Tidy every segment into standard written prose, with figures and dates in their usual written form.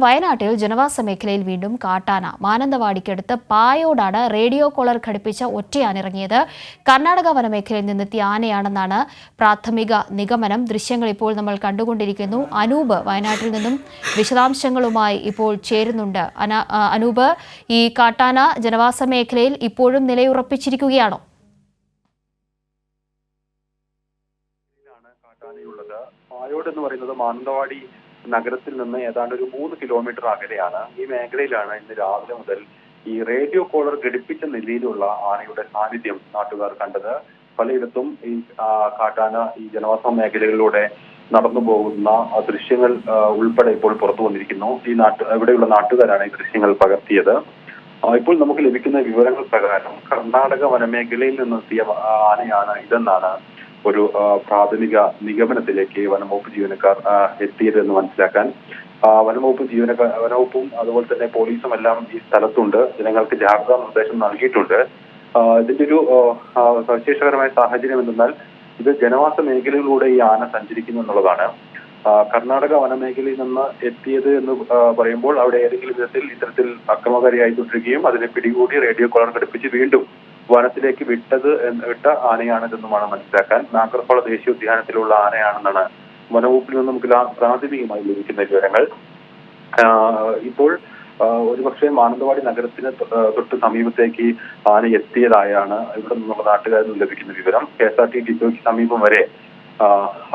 വയനാട്ടിൽ ജനവാസ മേഖലയിൽ വീണ്ടും കാട്ടാന. മാനന്തവാടിക്കടുത്ത് പായോടാണ് റേഡിയോ കോളർ ഘടിപ്പിച്ച ഒറ്റയാനിറങ്ങിയത്. കർണാടക വനമേഖലയിൽ നിന്നെത്തിയ ആനയാണെന്നാണ് പ്രാഥമിക നിഗമനം. ദൃശ്യങ്ങൾ ഇപ്പോൾ നമ്മൾ കണ്ടുകൊണ്ടിരിക്കുന്നു. അനൂപ് വയനാട്ടിൽ നിന്നും വിശദാംശങ്ങളുമായി ഇപ്പോൾ ചേരുന്നുണ്ട്. അനൂപ്, ഈ കാട്ടാന ജനവാസ മേഖലയിൽ ഇപ്പോഴും നിലയുറപ്പിച്ചിരിക്കുകയാണോ? പായോട് എന്ന് പറയുന്നത് മാനന്തവാടി നഗരത്തിൽ നിന്ന് ഏതാണ്ട് ഒരു 3 കിലോമീറ്റർ അകലെയാണ്. ഈ മേഖലയിലാണ് ഇന്ന് രാവിലെ മുതൽ ഈ റേഡിയോ കോളർ ഘടിപ്പിച്ച നിലയിലുള്ള ആനയുടെ സാന്നിധ്യം നാട്ടുകാർ കണ്ടത്. പലയിടത്തും ഈ കാട്ടാന ഈ ജനവാസ മേഖലകളിലൂടെ നടന്നു പോകുന്ന ദൃശ്യങ്ങൾ ഉൾപ്പെടെ ഇപ്പോൾ പുറത്തു വന്നിരിക്കുന്നു. ഇവിടെയുള്ള നാട്ടുകാരാണ് ഈ ദൃശ്യങ്ങൾ പകർത്തിയത്. ഇപ്പോൾ നമുക്ക് ലഭിക്കുന്ന വിവരങ്ങൾ പ്രകാരം കർണാടക വനമേഖലയിൽ നിന്നെത്തിയ ആനയാണ് ഇതെന്നാണ് ഒരു പ്രാഥമിക നിഗമനത്തിലേക്ക് വനംവകുപ്പ് ജീവനക്കാർ എത്തിയതെന്ന് മനസ്സിലാക്കാൻ. വനംവകുപ്പും അതുപോലെ തന്നെ പോലീസും എല്ലാം ഈ സ്ഥലത്തുണ്ട്. ജനങ്ങൾക്ക് ജാഗ്രതാ നിർദ്ദേശം നൽകിയിട്ടുണ്ട്. ഇതിന്റെ ഒരു സവിശേഷകരമായ സാഹചര്യം എന്തെന്നാൽ ഇത് ജനവാസ മേഖലകളിലൂടെ ഈ ആന സഞ്ചരിക്കുന്നു എന്നുള്ളതാണ്. കർണാടക വനമേഖലയിൽ നിന്ന് എത്തിയത് എന്ന് പറയുമ്പോൾ അവിടെ ഏതെങ്കിലും വിധത്തിൽ ഇത്തരത്തിൽ അക്രമകാരിയായി തുടരുകയും അതിനെ പിടികൂടി റേഡിയോ കോളർ ഘടിപ്പിച്ച് വീണ്ടും വനത്തിലേക്ക് വിട്ട ആനയാണിതെന്നുമാണ് മനസ്സിലാക്കാൻ. നാഗർഹോള ദേശീയോദ്യാനത്തിലുള്ള ആനയാണെന്നാണ് വനവകുപ്പിൽ നിന്ന് നമുക്ക് പ്രാഥമികമായി ലഭിക്കുന്ന വിവരങ്ങൾ. ഇപ്പോൾ ഒരുപക്ഷെ മാനന്തവാടി നഗരത്തിന് തൊട്ട് സമീപത്തേക്ക് ആന എത്തിയതായാണ് ഇവിടെ നിന്നുള്ള നാട്ടുകാരിൽ നിന്ന് ലഭിക്കുന്ന വിവരം. KSRT ഡിപ്പോയ്ക്ക് സമീപം വരെ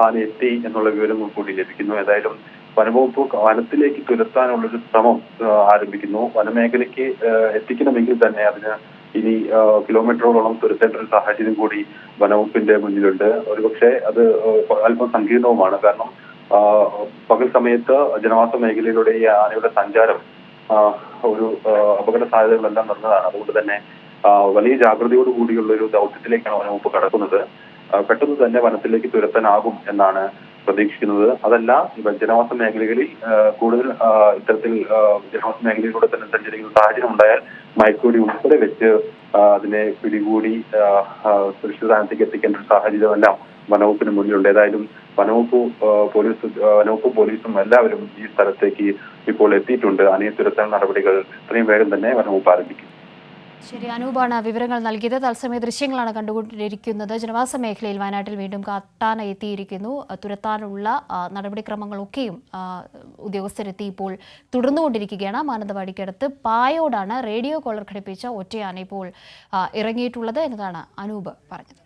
ആന എത്തി എന്നുള്ള വിവരങ്ങൾ കൂടി ലഭിക്കുന്നു. ഏതായാലും വനംവകുപ്പ് വനത്തിലേക്ക് തുരത്താനുള്ളൊരു ശ്രമം ആരംഭിക്കുന്നു. വനമേഖലയ്ക്ക് എത്തിക്കണമെങ്കിൽ തന്നെ അതിന് ഇനി കിലോമീറ്ററുകളോളം തുരത്തേണ്ട ഒരു സാഹചര്യം കൂടി വനവകുപ്പിന്റെ മുന്നിലുണ്ട്. ഒരുപക്ഷെ അത് അല്പം സങ്കീർണവുമാണ്. കാരണം പകൽ സമയത്ത് ജനവാസ മേഖലയിലൂടെ ഈ ആനയുടെ സഞ്ചാരം ഒരു അപകട സാധ്യതകളെല്ലാം നിറഞ്ഞതാണ്. അതുകൊണ്ട് തന്നെ വലിയ ജാഗ്രതയോട് കൂടിയുള്ള ഒരു ദൗത്യത്തിലേക്കാണ് വനവകുപ്പ് കടക്കുന്നത്. പെട്ടെന്ന് തന്നെ വനത്തിലേക്ക് തുരത്താനാകും എന്നാണ് പ്രതീക്ഷിക്കുന്നത്. അതല്ല, ജനവാസ മേഖലകളിൽ കൂടുതൽ ഇത്തരത്തിൽ ജനവാസ മേഖലയിലൂടെ തന്നെ സഞ്ചരിക്കുന്ന സാഹചര്യം ഉണ്ടായാൽ മയക്കുവെടി ഉൾപ്പെടെ വെച്ച് അതിനെ പിടികൂടി സുരക്ഷിതസ്ഥാനത്തേക്ക് എത്തിക്കേണ്ട ഒരു സാഹചര്യമെല്ലാം വനവകുപ്പിന് മുന്നിലുണ്ട്. ഏതായാലും വനവകുപ്പും പോലീസും എല്ലാവരും ഈ സ്ഥലത്തേക്ക് ഇപ്പോൾ എത്തിയിട്ടുണ്ട്. ആനയെ തുരത്താൻ നടപടികൾ എത്രയും വേഗം തന്നെ വനവകുപ്പ് ആരംഭിക്കും. ശരി, അനൂപാണ് വിവരങ്ങൾ നൽകിയത്. തത്സമയ ദൃശ്യങ്ങളാണ് കണ്ടുകൊണ്ടിരിക്കുന്നത്. ജനവാസ മേഖലയിൽ വയനാട്ടിൽ വീണ്ടും കാട്ടാന എത്തിയിരിക്കുന്നു. തുരത്താനുള്ള നടപടിക്രമങ്ങളൊക്കെയും ഉദ്യോഗസ്ഥരെത്തി ഇപ്പോൾ തുടർന്നുകൊണ്ടിരിക്കുകയാണ്. മാനന്തവാടിക്കടുത്ത് പായോടാണ് റേഡിയോ കോളർ ഘടിപ്പിച്ച ഒറ്റയാന ഇപ്പോൾ ഇറങ്ങിയിട്ടുള്ളത് എന്നതാണ് അനൂപ് പറഞ്ഞത്.